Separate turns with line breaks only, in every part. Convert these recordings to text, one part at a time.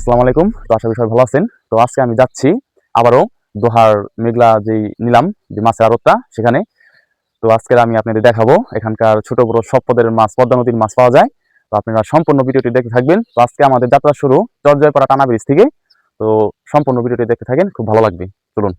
আসসালামু আলাইকুম। তো আশা করি সবাই ভালো আছেন। তো আজকে আমি যাচ্ছি আবারও দোহার মেঘলা যেই নিলাম যে মাছের আড়তটা সেখানে। তো আজকে আমি আপনাদের দেখাবো এখানকার ছোট বড় সব পদের মাছ, পদ্মা নদীর মাছ পাওয়া যায়। তো আপনারা সম্পূর্ণ ভিডিওটি দেখতে থাকবেন। তো আজকে আমাদের যাত্রা শুরু চরজয়পাড়া টানা ব্রিজ থেকে। তো সম্পূর্ণ ভিডিওটি দেখতে থাকেন, খুব ভালো লাগবে। চলুন।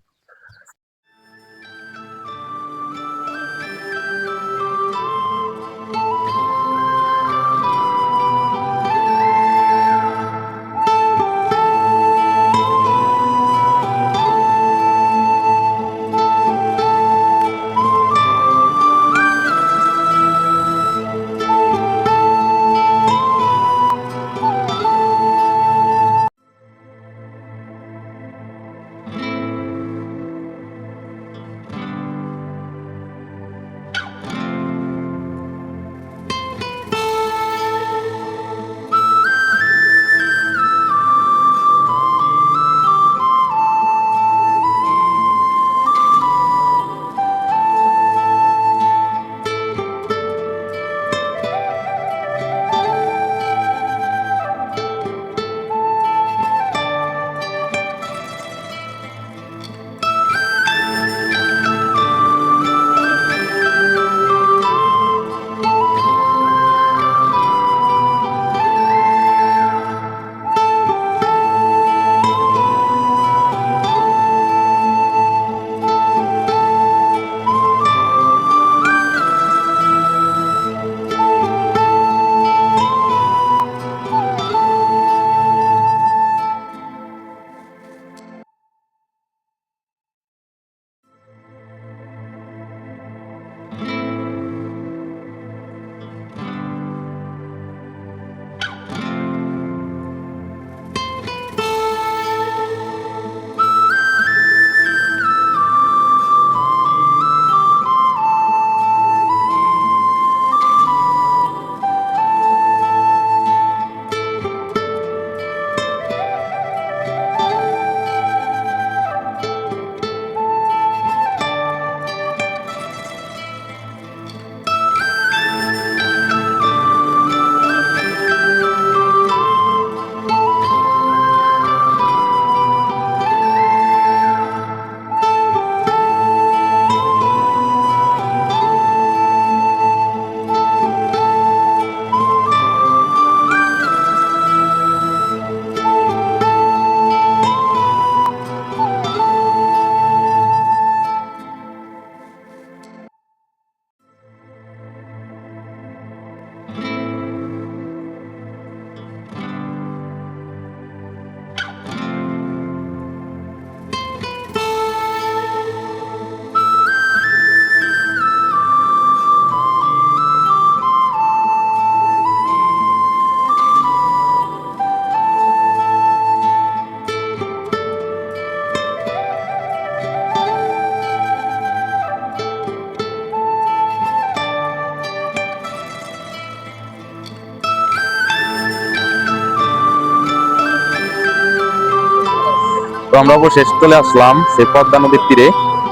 তো আমরা অবশেষ চলে আসলাম সেই পদ্মা নদীর তীরে।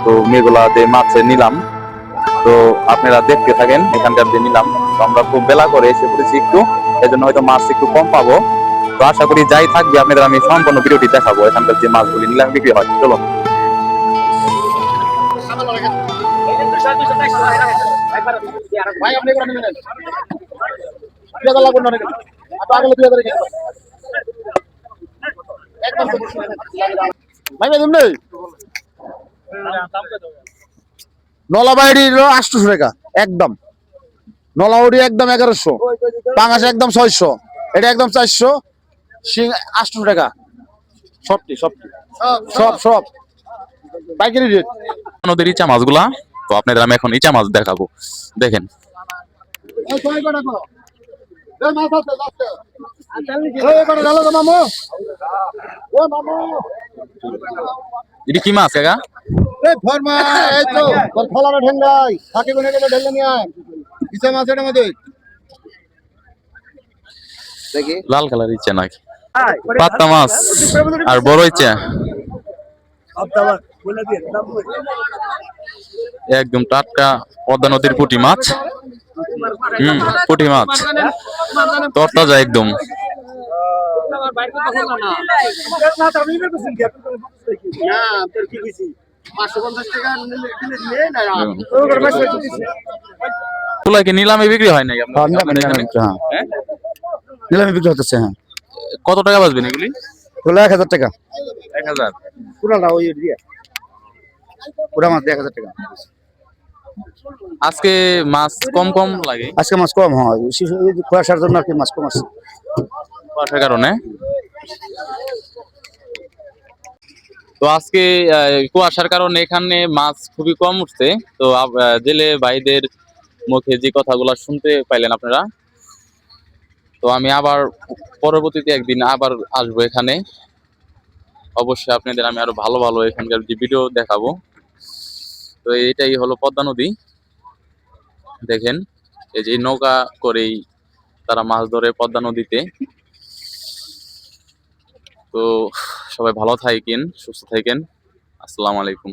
তো মেঘলা যে মাছের নিলাম, তো আপনারা দেখতে থাকেন এখানকার যে নিলাম। তো আমরা খুব বেলা করে এসে পড়েছি একটু, এই জন্য হয়তো মাছ একটু কম পাবো। তো আশা করি যাই থাকবে আপনাদের আমি সম্পূর্ণ ভিডিওটি দেখাবো এখানকার যে মাছগুলি নিলাম বিক্রি হয়। চলুন।
নলাবাড়ি 800 টাকা একদম, নলাবাড়ি একদম 1100, পাঙাশ একদম 600, এটা একদম 400, শিং 800 টাকা। সবটি সবটি সব সব পাইকারি রেট।
নদীর ইচা মাছগুলা, তো আপনাদের আমি এখন ইচা মাছ দেখাবো, দেখেন। এটি কি মাছ কাকা? লাল কালার ইচ্ছা নাকি পাত্তা মাছ আর বড় ইচ্ছা একদম টাটকা পদ্মা নদীর পুঁটি মাছ। পুঁটি মাছ তরতাজা একদম। তুলা কি নিলামে বিক্রি হয় নাকি আপনাদের এখানে? হ্যাঁ?
নিলামে বিক্রি হতেছে। হ্যাঁ,
কত টাকা বাঁচবেন এগুলি?
ওগুলো 1000 টাকা।
1000।
পুরাটা ওই দিয়ে পুরা মাছ 1000 টাকা।
আজকে মাছ কম কম লাগে
আজকে মাছ কম হয়, কুয়াশার জন্য আর কি মাছ কম আছে।
কুয়াশার কারণে। তো আজকে কুয়াশার কারণে এখানে মাছ খুবই কম উঠছে। তো জেলে ভাইদের মুখে যে কথাগুলো শুনতে পাইলেন আপনারা। তো আমি আবার পরবর্তীতে একদিন আবার আসবো এখানে। অবশ্যই আপনাদের আমি আরো ভালো ভালো এখানকার যে ভিডিও দেখাবো। তো এটাই হলো পদ্মা নদী। দেখেন এই যে নৌকা করেই তারা মাছ ধরে পদ্মা নদীতে। তো সবাই ভালো থাকেন, সুস্থ থাকেন। আসসালামু আলাইকুম।